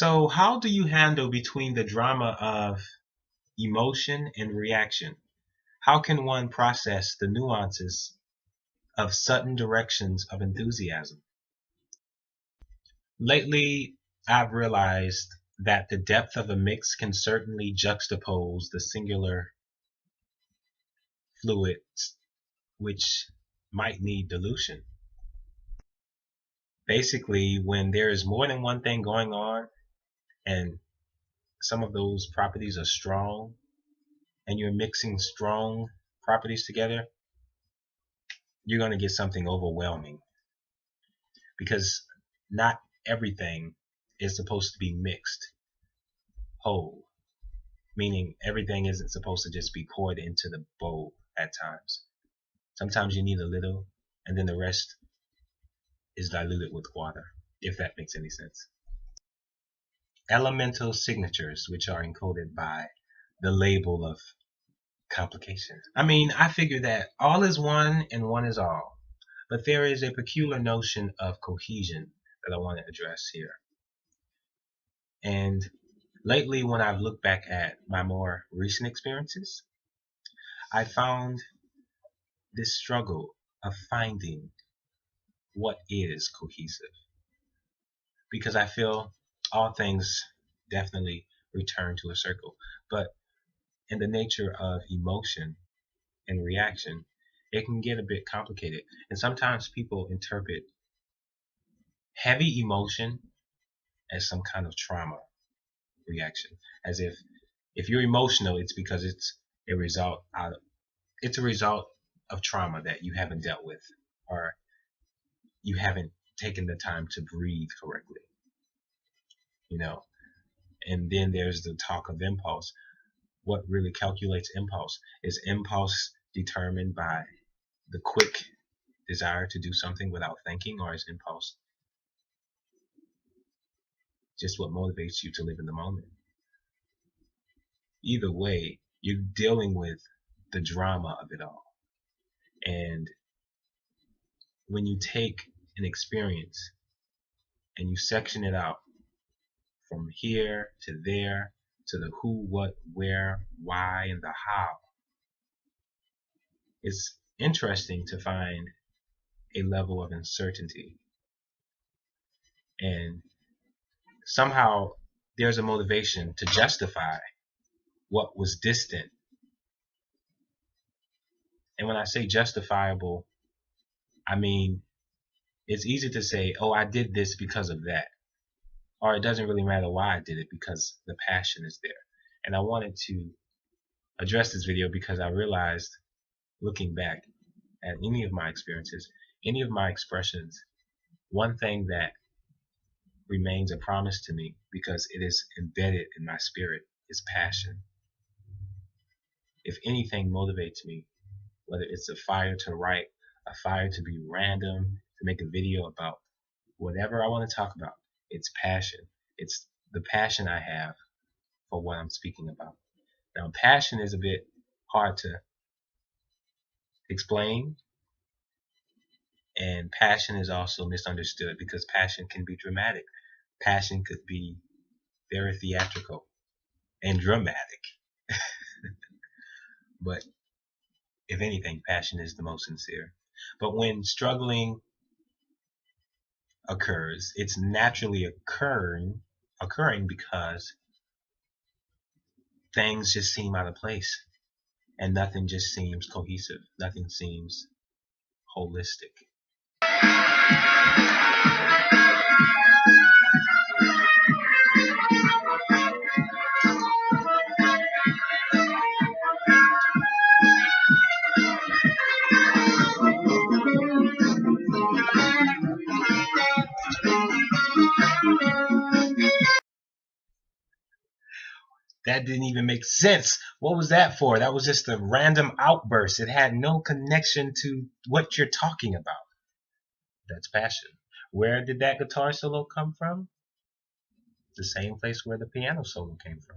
So, how do you handle between the drama of emotion and reaction? How can one process the nuances of sudden directions of enthusiasm? Lately, I've realized that the depth of a mix can certainly juxtapose the singular fluids, which might need dilution. Basically, when there is more than one thing going on and some of those properties are strong, and you're mixing strong properties together, you're going to get something overwhelming because not everything is supposed to be mixed whole, meaning everything isn't supposed to just be poured into the bowl at times. Sometimes you need a little, and then the rest is diluted with water, if that makes any sense. Elemental signatures, which are encoded by the label of complication. I mean, I figure that all is one and one is all, but there is a peculiar notion of cohesion that I want to address here. And lately, when I've looked back at my more recent experiences, I found this struggle of finding what is cohesive. Because I feel all things definitely return to a circle. But in the nature of emotion and reaction, it can get a bit complicated. And sometimes people interpret heavy emotion as some kind of trauma reaction, as if you're emotional, it's because it's a result of trauma that you haven't dealt with, or you haven't taken the time to breathe correctly, you know. And then there's the talk of impulse. What really calculates impulse? Is impulse determined by the quick desire to do something without thinking, or is impulse just what motivates you to live in the moment? Either way, you're dealing with the drama of it all. And when you take an experience and you section it out from here to there to the who, what, where, why, and the how, it's interesting to find a level of uncertainty. And somehow there's a motivation to justify what was distant. And when I say justifiable, I mean, it's easy to say, oh, I did this because of that. Or it doesn't really matter why I did it because the passion is there. And I wanted to address this video because I realized, looking back at any of my experiences, any of my expressions, one thing that remains a promise to me because it is embedded in my spirit is passion. If anything motivates me, whether it's a fire to write, a fire to be random, to make a video about whatever I want to talk about, it's passion. It's the passion I have for what I'm speaking about. Now, passion is a bit hard to explain, and passion is also misunderstood because passion can be dramatic. Passion could be very theatrical and dramatic. But if anything, passion is the most sincere. But when struggling occurs, it's naturally occurring because things just seem out of place and nothing just seems cohesive. Nothing seems holistic. That didn't even make sense. What was that for? That was just a random outburst. It had no connection to what you're talking about. That's passion. Where did that guitar solo come from? The same place where the piano solo came from.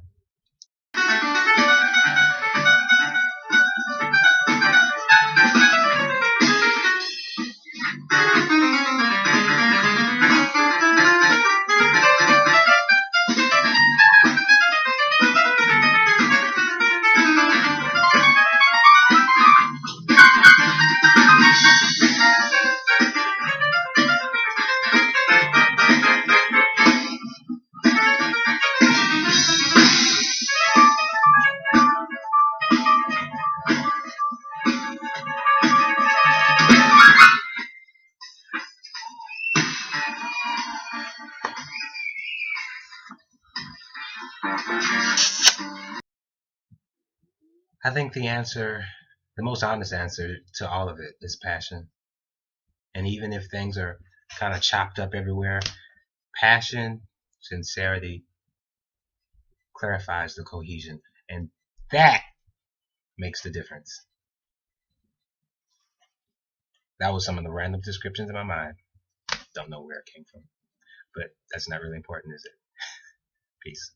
I think the most honest answer to all of it is passion. And even if things are kind of chopped up everywhere, passion, sincerity clarifies the cohesion. And that makes the difference. That was some of the random descriptions in my mind. Don't know where it came from. But that's not really important, is it? Peace.